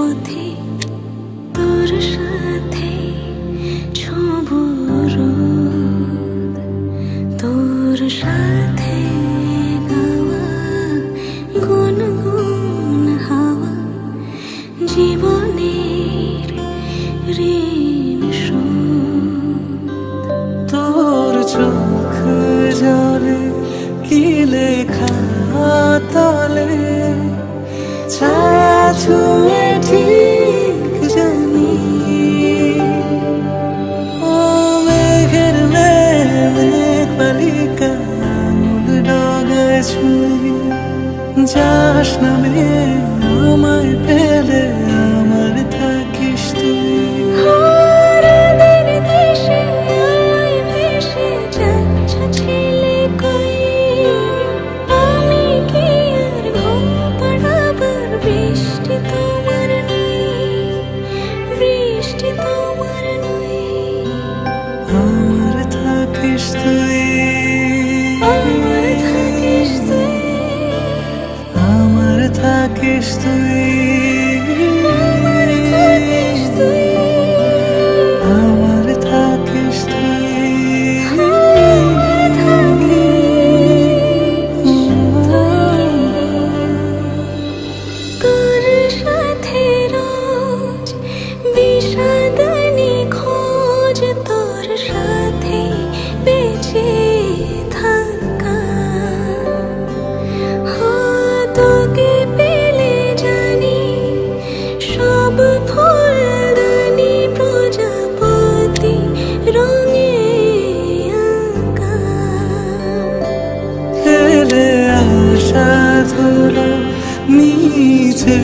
পথে তোর সাথে ছোঁবো রোদ, তোর সাথে গাওয়া গুনগুন হাওয়া জীবনের ঋণ শোধ। তোর চোখ জলে কি লেখা তলে ছায়া ছুঁয়ে ঠিক জানি। ও মেঘের মেঘ বালিকা আঙুল ডগায় ছুঁয়ে যাস নামে আমায় পেলে আমার থাকিস তুই। আমার থাকিস তুই, আমার থাকিস তুই, আমার থাকিস তুই, আমার থাকিস তুই, আমার থাকিস তুই, আমার থাকিস তুই। তোর সাথে রোজ বিষাদ নিখোঁজ, তোর সাথে বেঁচে থাকা। তোকে পেলে জানি সব ফুলদানি প্রজাপতি রঙে আঁকা। ফেলে আসা ধুলো মিছে